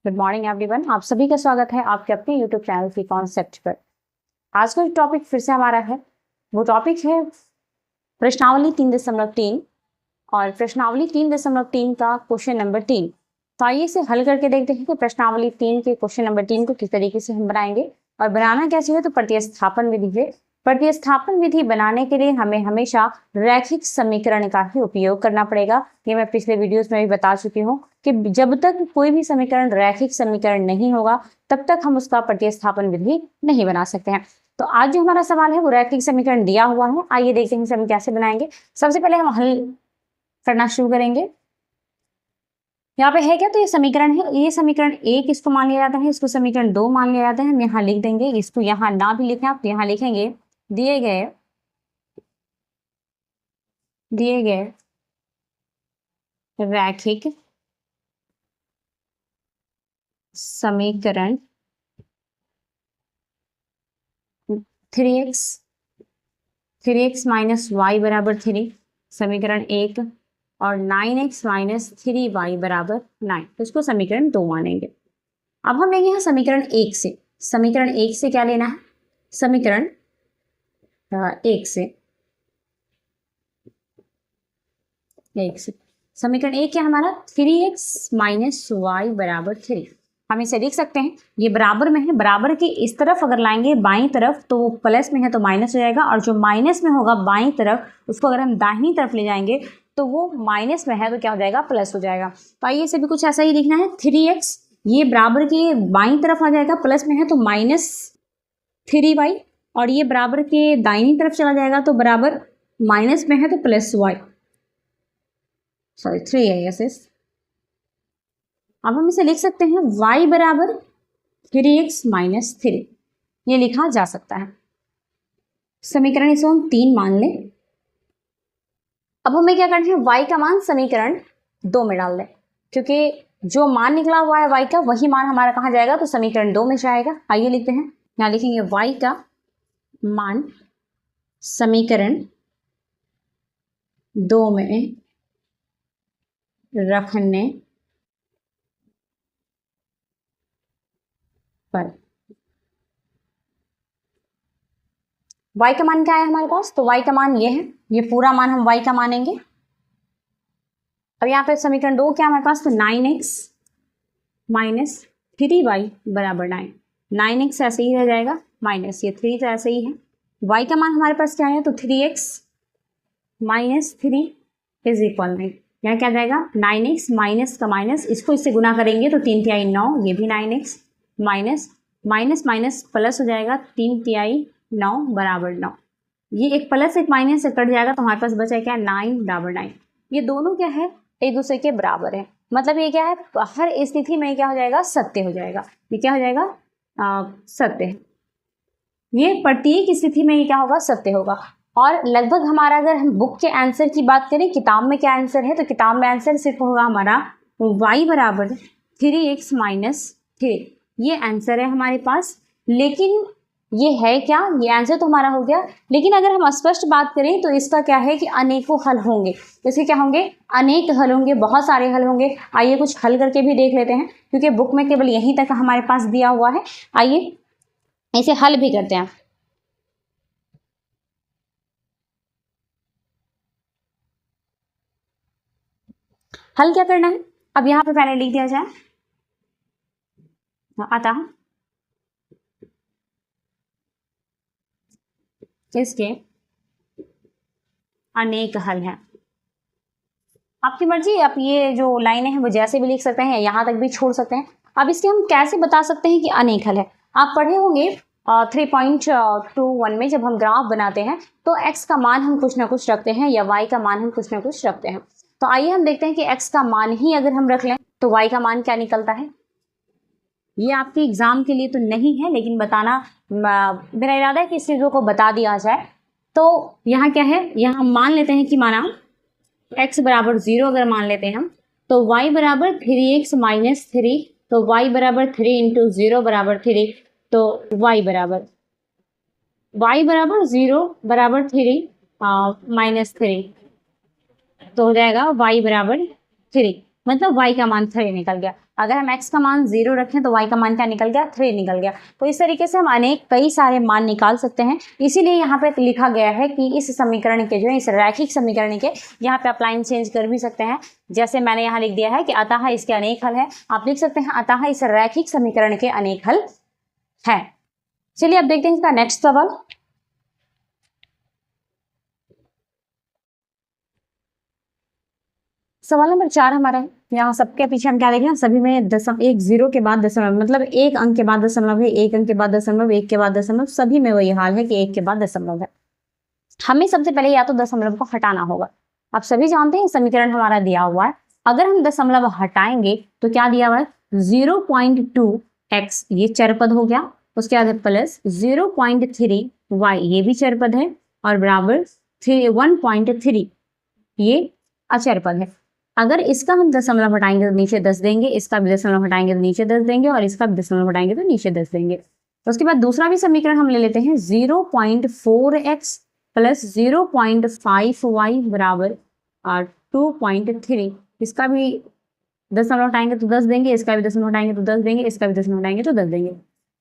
Good morning everyone, आप सभी का स्वागत है आपके अपने यूट्यूब चैनल की कॉन्सेप्ट पर। आज का टॉपिक फिर से हमारा है, वो टॉपिक है प्रश्नावली 3.3 और प्रश्नावली 3.3 का क्वेश्चन नंबर 3। तो आइए इसे हल करके देखते हैं कि प्रश्नावली 3 के क्वेश्चन नंबर 3 को किस तरीके से हम बनाएंगे। और बनाना क्या चाहिए, तो प्रतिस्थापन विधि है। प्रतिस्थापन विधि बनाने के लिए हमें हमेशा रैखिक समीकरण का ही उपयोग करना पड़ेगा। ये मैं पिछले वीडियोस में भी बता चुकी हूँ कि जब तक कोई भी समीकरण रैखिक समीकरण नहीं होगा तब तक हम उसका प्रतिस्थापन विधि नहीं बना सकते हैं। तो आज जो हमारा सवाल है वो रैखिक समीकरण दिया हुआ है। आइए देखते हैं हम कैसे बनाएंगे। सबसे पहले हम हल करना शुरू करेंगे। यहाँ पे है क्या, तो ये समीकरण है, ये समीकरण 1 इसको मान लिया जाता है, इसको समीकरण 2 मान लिया जाता है। हम यहाँ लिख देंगे, इसको यहाँ ना भी लिखें आप यहाँ लिखेंगे दिए गए रैखिक समीकरण 3x माइनस वाई बराबर 3 समीकरण 1 और 9x माइनस 3y बराबर 9, तो इसको समीकरण 2 मानेंगे। अब हम लेंगे यहाँ समीकरण 1 से। समीकरण 1 से क्या लेना है, समीकरण 1 से समीकरण 1 क्या हमारा 3x माइनस वाई बराबर 3। हम इसे लिख सकते हैं, ये बराबर में है, बराबर के इस तरफ अगर लाएंगे बाईं तरफ तो प्लस में है तो माइनस हो जाएगा, और जो माइनस में होगा बाईं तरफ उसको अगर हम दाहिनी तरफ ले जाएंगे तो वो माइनस में है तो क्या हो जाएगा, प्लस हो जाएगा। तो आइए इसे भी कुछ ऐसा ही लिखना है, 3x ये बराबर के बाईं तरफ आ जाएगा, प्लस में है तो माइनस 3y, और ये बराबर के दाहिनी तरफ चला जाएगा तो बराबर माइनस में है तो प्लस y, सॉरी 3 है यस। अब हम इसे लिख सकते हैं y बराबर 3x माइनस 3, ये लिखा जा सकता है। समीकरण इसको हम 3 मान लें। अब हमें क्या करना है, y का मान समीकरण 2 में डाल दें, क्योंकि जो मान निकला हुआ है y का वही मान हमारा कहाँ जाएगा, तो समीकरण 2 में जाएगा। आइए लिखते हैं, यहाँ लिखेंगे y का मान समीकरण 2 में रखने पर y का मान क्या है हमारे पास, तो y का मान ये है, ये पूरा मान हम y का मानेंगे। अब यहाँ पे समीकरण 2 क्या हमारे पास, तो 9x माइनस 3y बराबर 9, 9x ऐसे ही रह जाएगा, माइनस ये 3 तो ऐसे ही है। y का मान हमारे पास क्या है, तो 3x माइनस 3 इज इक्वल 9, यहाँ क्या जाएगा 9x माइनस का माइनस, इसको इससे गुना करेंगे तो 3 तिहाई 9, ये भी 9x minus minus minus plus हो जाएगा 3 तिहाई 9 बराबर 9, ये एक प्लस एक माइनस से कट जाएगा तो हमारे पास बचा क्या 9 बराबर 9। ये दोनों क्या है, एक दूसरे के बराबर है, मतलब ये क्या है, हर स्थिति में क्या हो जाएगा, सत्य हो जाएगा। ये क्या हो जाएगा, सत्य है, ये प्रत्येक स्थिति में ये क्या होगा, सत्य होगा। और लगभग हमारा अगर हम बुक के आंसर की बात करें, किताब में क्या आंसर है, तो किताब में आंसर सिर्फ होगा हमारा y बराबर 3x माइनस 3, ये आंसर है हमारे पास। लेकिन ये है क्या, ये आंसर तो हमारा हो गया, लेकिन अगर हम स्पष्ट बात करें तो इसका क्या है कि अनेकों हल होंगे। इसके क्या होंगे, अनेक हल होंगे, बहुत सारे हल होंगे। आइए कुछ हल करके भी देख लेते हैं, क्योंकि बुक में केवल यहीं तक हमारे पास दिया हुआ है। आइए इसे हल भी करते हैं। हल क्या करना है, अब यहाँ पे पहले लिख दिया जाए, अतः इसके अनेक हल हैं। आपकी मर्जी, आप ये जो लाइनें हैं वो जैसे भी लिख सकते हैं, यहाँ तक भी छोड़ सकते हैं। अब इसके हम कैसे बता सकते हैं कि अनेक हल है, आप पढ़े होंगे 3.21 में जब हम ग्राफ बनाते हैं तो x का मान हम कुछ ना कुछ रखते हैं या y का मान हम कुछ ना कुछ रखते हैं। तो आइए हम देखते हैं कि x का मान ही अगर हम रख लें तो y का मान क्या निकलता है। ये आपके एग्जाम के लिए तो नहीं है, लेकिन बताना मेरा इरादा है कि इस चीज़ों को बता दिया जाए। तो यहाँ क्या है, यहाँ मान लेते हैं कि माना x बराबर 0 अगर मान लेते हैं हम, तो y बराबर 3x माइनस 3, तो y बराबर 3 इंटू 0 बराबर 3, तो y बराबर 0 बराबर 3 माइनस 3, तो हो जाएगा y बराबर 3। मतलब y का मान 3 निकल गया। अगर हम x का मान 0 रखें तो y का मान क्या निकल गया, 3 निकल गया। तो इस तरीके से हम अनेक कई सारे मान निकाल सकते हैं। इसीलिए यहाँ पे लिखा गया है कि इस समीकरण के जो है, इस रैखिक समीकरण के, यहाँ पे आप लाइन चेंज कर भी सकते हैं। जैसे मैंने यहाँ लिख दिया है कि अतः इसके अनेक हल है, आप लिख सकते हैं अतः इस रैखिक समीकरण के अनेक हल है। चलिए अब देखते हैं इसका नेक्स्ट सवाल। सवाल नंबर 4 हमारा है। यहाँ सबके पीछे हम क्या देख रहे हैं, सभी में दशमलव, एक जीरो के बाद दशमलव, मतलब एक अंक के बाद दशमलव है, एक अंक के बाद दशमलव, एक के बाद दशमलव, सभी में वही हाल है कि एक के बाद दशमलव है। हमें सबसे पहले या तो दशमलव को हटाना होगा। आप सभी जानते हैं समीकरण हमारा दिया हुआ है, अगर हम दशमलव हटाएंगे तो क्या दिया हुआ है, 0.2x ये चरपद हो गया, उसके बाद प्लस 0.3y ये भी चरपद है, और बराबर 1.3 ये अचरपद है। अगर इसका हम दशमलव हटाएंगे तो नीचे 10 देंगे, इसका भी दशमलव हटाएंगे तो नीचे 10 देंगे, और इसका भी दशमलव हटाएंगे तो नीचे 10 देंगे। उसके बाद दूसरा भी समीकरण हम ले लेते हैं, 0.4x प्लस 0.5y बराबर 2.3। इसका भी दशमलव हटाएंगे तो 10 देंगे, इसका भी दशमलव हटाएंगे तो 10 देंगे, इसका भी दशमलव हटाएंगे तो 10 देंगे।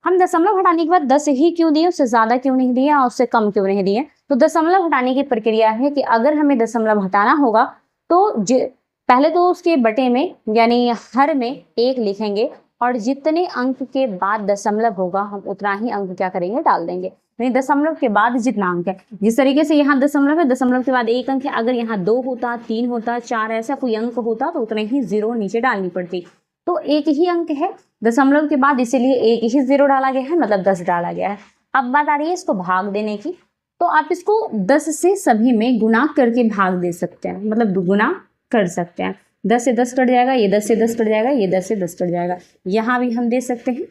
हम दशमलव हटाने के बाद 10 ही क्यों दिए, उससे ज्यादा क्यों नहीं दिए और उससे कम क्यों नहीं दिए? तो दशमलव हटाने की प्रक्रिया है कि अगर हमें दशमलव हटाना होगा तो पहले तो उसके बटे में यानी हर में 1 लिखेंगे, और जितने अंक के बाद दशमलव होगा हम उतना ही अंक क्या करेंगे, डाल देंगे। यानी दशमलव के बाद जितना अंक है, जिस तरीके से यहाँ दशमलव है, दशमलव के बाद 1 अंक है, अगर यहाँ 2 होता, 3 होता, 4 ऐसा कोई अंक होता तो उतने ही 0 नीचे डालनी पड़ती। तो 1 ही अंक है दशमलव के बाद, इसीलिए 1 ही 0 डाला गया है, मतलब 10 डाला गया है। अब बात आ रही है इसको भाग देने की, तो आप इसको 10 से सभी में गुना करके भाग दे सकते हैं, मतलब गुना कर सकते हैं। 10 से 10 कट जाएगा, ये 10 से 10 कट जाएगा, ये 10 से 10 कट जाएगा, यहाँ भी हम दे सकते हैं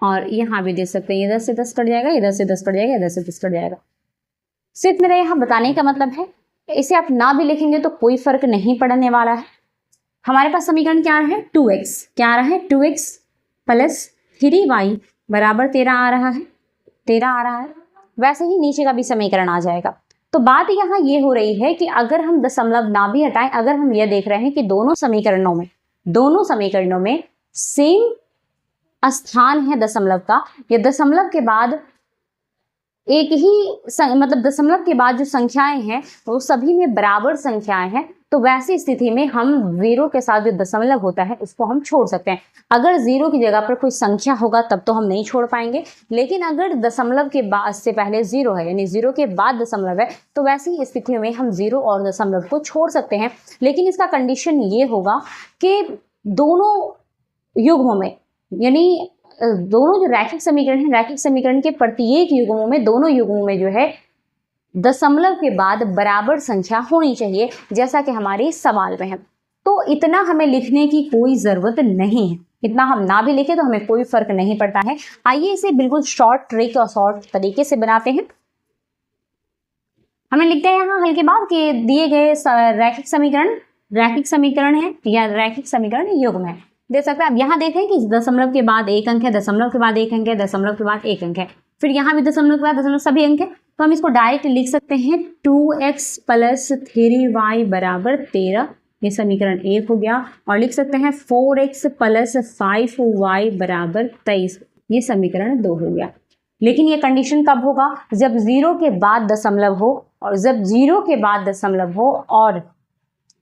और यहाँ भी दे सकते हैं। ये 10 से 10 कट जाएगा, ये 10 से 10 कट जाएगा, ये 10 से 10 कट जाएगा। सिर्फ मेरा यहाँ बताने का मतलब है, इसे आप ना भी लिखेंगे तो कोई फर्क नहीं पड़ने वाला है। हमारे पास समीकरण क्या आ रहा है, 2x, क्या आ रहा है, 2x प्लस 3y बराबर 13 आ रहा है, 13 आ रहा है। वैसे ही नीचे का भी समीकरण आ जाएगा। तो बात यहाँ ये हो रही है कि अगर हम दशमलव ना भी हटाएं, अगर हम ये देख रहे हैं कि दोनों समीकरणों में सेम स्थान है दशमलव का, या दशमलव के बाद एक ही मतलब दशमलव के बाद जो संख्याएं हैं वो सभी में बराबर संख्याएं हैं, तो वैसी स्थिति में हम 0 के साथ जो दशमलव होता है उसको हम छोड़ सकते हैं। अगर 0 की जगह पर कोई संख्या होगा तब तो हम नहीं छोड़ पाएंगे, लेकिन अगर दशमलव के बाद से पहले 0 है, यानी 0 के बाद दशमलव है, तो वैसी स्थितियों में हम 0 और दशमलव को छोड़ सकते हैं। लेकिन इसका कंडीशन ये होगा कि दोनों युग्मों में, यानी दोनों जो रैखिक समीकरण है, रैखिक समीकरण के प्रत्येक युग्मों में, दोनों युग्मों में जो है दशमलव के बाद बराबर संख्या होनी चाहिए, जैसा कि हमारे सवाल में है। तो इतना हमें लिखने की कोई जरूरत नहीं है, इतना हम ना भी लिखे तो हमें कोई फर्क नहीं पड़ता है। आइए इसे बिल्कुल शॉर्ट ट्रिक और शॉर्ट तरीके से बनाते हैं। हमें लिखते हैं यहाँ हल के बाद कि दिए गए रैखिक समीकरण है या रैखिक समीकरण युग्म है। देख सकते हैं, अब यहाँ देखें कि दशमलव के बाद 1 अंक है, दशमलव के बाद 1 अंक है, दशमलव के बाद 1 अंक है, फिर यहाँ भी दशमलव के बाद दशमलव, सभी अंक है। तो हम इसको डायरेक्ट लिख सकते हैं 2x प्लस 3y बराबर 13, ये समीकरण 1 हो गया। और लिख सकते हैं 4x प्लस 5y बराबर 23, ये समीकरण 2 हो गया। लेकिन ये कंडीशन कब होगा, जब 0 के बाद दशमलव हो, और जब 0 के बाद दशमलव हो और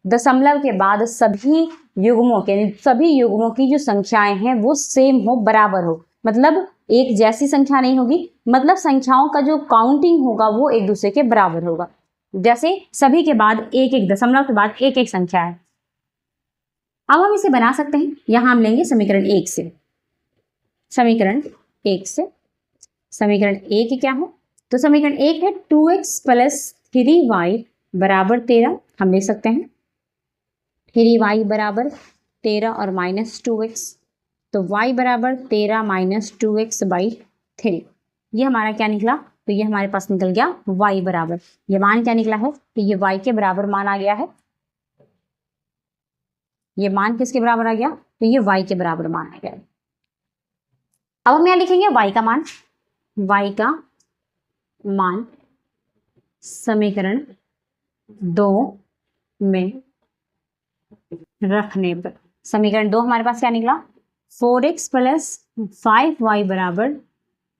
दशमलव के बाद सभी युग्मों की जो संख्याएं हैं वो सेम हो, बराबर हो, मतलब एक जैसी संख्या नहीं होगी, मतलब संख्याओं का जो काउंटिंग होगा वो एक दूसरे के बराबर होगा। जैसे सभी के बाद एक एक, दशमलव के बाद एक एक संख्या है। अब हम इसे बना सकते हैं, यहां हम लेंगे समीकरण 1 से। समीकरण 1 क्या है, तो समीकरण 1 है 2x प्लस 3y बराबर 13, हम ले सकते हैं 3y बराबर 13 और माइनस 2x, तो y बराबर 13 माइनस 2x बाई 3। ये हमारा क्या निकला, तो ये हमारे पास निकल गया y बराबर, ये मान क्या निकला है, तो ये y के बराबर मान आ गया है। ये मान किसके बराबर आ गया, तो ये y के बराबर मान आ गया। अब हम यहाँ लिखेंगे y का मान समीकरण 2 में रखने पर समीकरण 2 हमारे पास क्या निकला, 4x प्लस 5y बराबर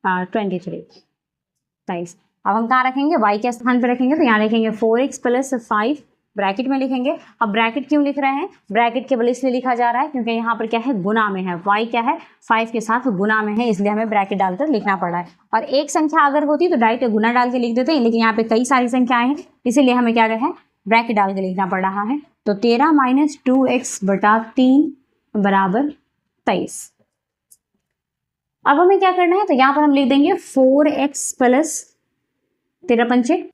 23। अब हम कहाँ रखेंगे, y के स्थान पर रखेंगे, तो यहाँ लिखेंगे 4x प्लस 5 ब्रैकेट में लिखेंगे। अब ब्रैकेट क्यों लिख रहे हैं, ब्रैकेट केवल इसलिए लिखा जा रहा है क्योंकि यहाँ पर क्या है, गुना में है, y क्या है 5 के साथ गुना में है, इसलिए हमें ब्रैकेट डालकर लिखना पड़ रहा है। और एक संख्या अगर होती तो डायरेक्ट गुना डाल के लिख देते हैं, लेकिन यहाँ पे कई सारी संख्याएं हैं, इसीलिए हमें क्या है, ब्रैकेट डाल के लिखना पड़ रहा है। तो 13 माइनस 2x बटा 3 बराबर 23। अब हमें क्या करना है, तो यहाँ पर हम लिख देंगे 4x प्लस 13 पंचे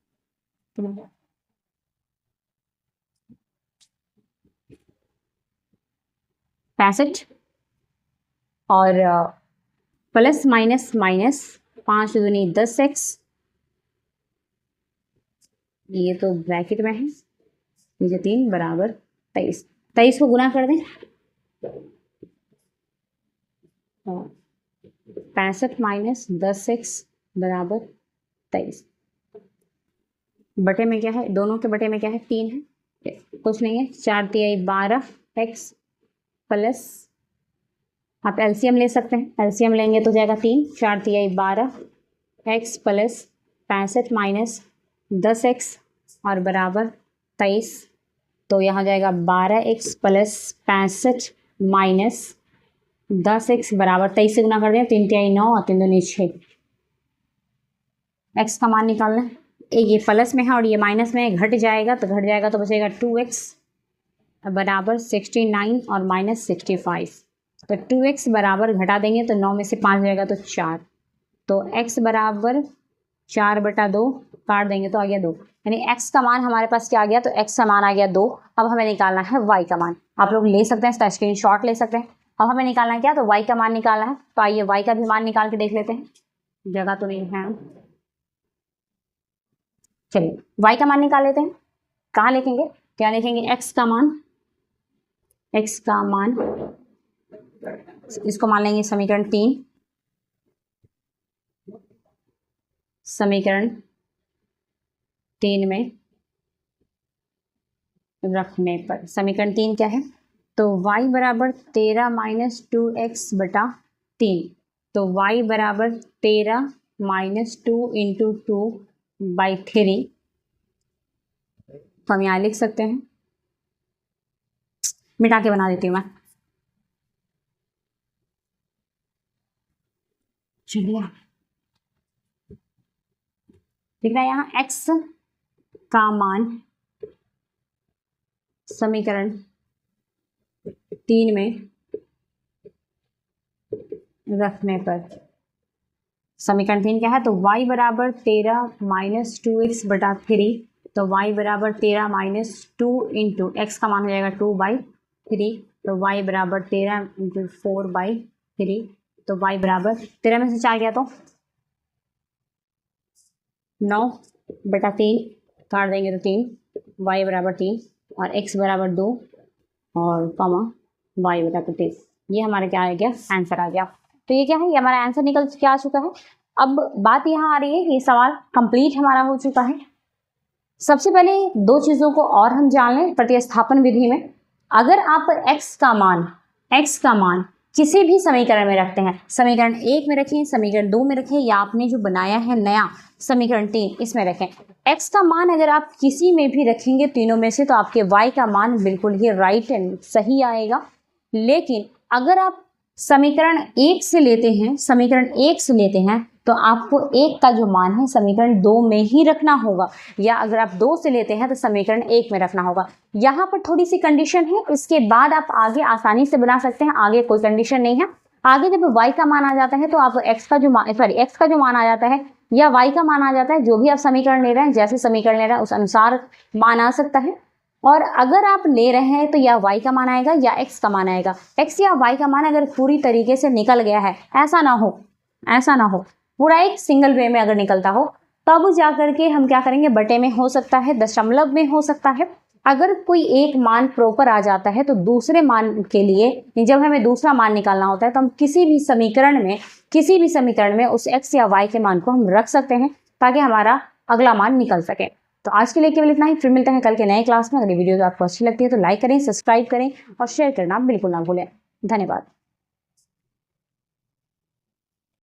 65 और प्लस माइनस माइनस 5 दूनी 10x, ये तो ब्रैकेट में है, नीचे 3 बराबर 23। 23 को गुना कर दें, 65 माइनस 10x बराबर 23। बटे में क्या है, दोनों के बटे में क्या है, 3 है, कुछ नहीं है, 4 तिहाई 12x प्लस, आप एलसीएम ले सकते हैं, एलसीएम लेंगे तो जाएगा 3, 4 तिहाई 12x प्लस 65 माइनस 10x और बराबर 23। तो यहाँ जाएगा 12x प्लस 65 माइनस 10x बराबर 23 से गुना कर दें, 3 तिहाई 9 और 3 दूनी 6। x का मान निकालना है, ये प्लस में है और ये माइनस में है, घट जाएगा तो बचेगा 2x बराबर 69 और माइनस 65। तो 2x बराबर घटा देंगे तो 9 में से 5 जाएगा तो 4, तो x बराबर 4 बटा 2 काट देंगे तो आ गया 2, यानी x का मान हमारे पास क्या आ गया, तो x का मान आ गया 2। अब हमें निकालना है y का मान, आप लोग ले सकते हैं, इसका स्क्रीनशॉट ले सकते हैं। अब हमें निकालना है क्या, तो y का मान निकालना है, तो आइए y का भी मान निकाल के देख लेते हैं, जगह तो नहीं है, चलिए y का मान निकाल लेते हैं। कहाँ लिखेंगे, क्या लिखेंगे, x का मान, इसको मान लेंगे समीकरण 3, समीकरण 3 में रखने पर समीकरण 3 क्या है, तो y बराबर 13 माइनस 2x बटा 3, तो y बराबर 13 माइनस 2 इंटू 2/3, तो हम यहाँ लिख सकते हैं, मिटा के बना देती हूँ मैं, चलिए लिख रहा है यहाँ x का मान समीकरण 3 में रखने पर, समीकरण 3 क्या है, तो y बराबर 13 माइनस 2x बटा 3, तो y बराबर 13 माइनस 2 इंटू x का मान हो जाएगा 2/3, तो y बराबर 13 इंटू 4/3, तो y बराबर 13 में से 4 गया तो 9 बटा 3 काट देंगे तो 3, y बराबर 3 और x बराबर 2 और कॉमा y बराबर 3, ये हमारा क्या आ गया, आंसर आ गया। तो ये क्या है, ये हमारा आंसर निकल के आ चुका है। अब बात यहाँ आ रही है कि ये सवाल कंप्लीट हमारा हो चुका है। सबसे पहले 2 चीज़ों को और हम जान लें प्रतिस्थापन विधि में। अगर आप x का मान किसी भी समीकरण में रखते हैं, समीकरण 1 में रखें, समीकरण 2 में रखें, या आपने जो बनाया है नया समीकरण 3 इसमें रखें, x का मान अगर आप किसी में भी रखेंगे तीनों में से, तो आपके y का मान बिल्कुल ही राइट एंड सही आएगा। लेकिन अगर आप समीकरण 1 से लेते हैं तो आपको 1 का जो मान है समीकरण 2 में ही रखना होगा, या अगर आप 2 से लेते हैं तो समीकरण 1 में रखना होगा। यहाँ पर थोड़ी सी कंडीशन है, इसके बाद आप आगे आसानी से बना सकते हैं, आगे कोई कंडीशन नहीं है। आगे जब y का मान आ जाता है तो आप x का जो मान आ जाता है या y का मान आ जाता है, जो भी आप समीकरण ले रहे हैं, जैसे समीकरण ले रहे हैं उस अनुसार मान आ सकता है। और अगर आप ले रहे हैं तो या y का मान आएगा या x का मान आएगा। x या y का मान अगर पूरी तरीके से निकल गया है, ऐसा ना हो पूरा एक सिंगल वे में अगर निकलता हो, तब जा करके हम क्या करेंगे, बटे में हो सकता है, दशमलव में हो सकता है। अगर कोई एक मान प्रॉपर आ जाता है तो दूसरे मान के लिए जब हमें दूसरा मान निकालना होता है तो हम किसी भी समीकरण में उस x या y के मान को हम रख सकते हैं ताकि हमारा अगला मान निकल सके। तो आज के लिए केवल इतना ही, फिर मिलते हैं कल के नए क्लास में। अगर ये वीडियो आपको अच्छी लगती है तो लाइक करें, सब्सक्राइब करें और शेयर करना बिल्कुल ना भूलें। धन्यवाद।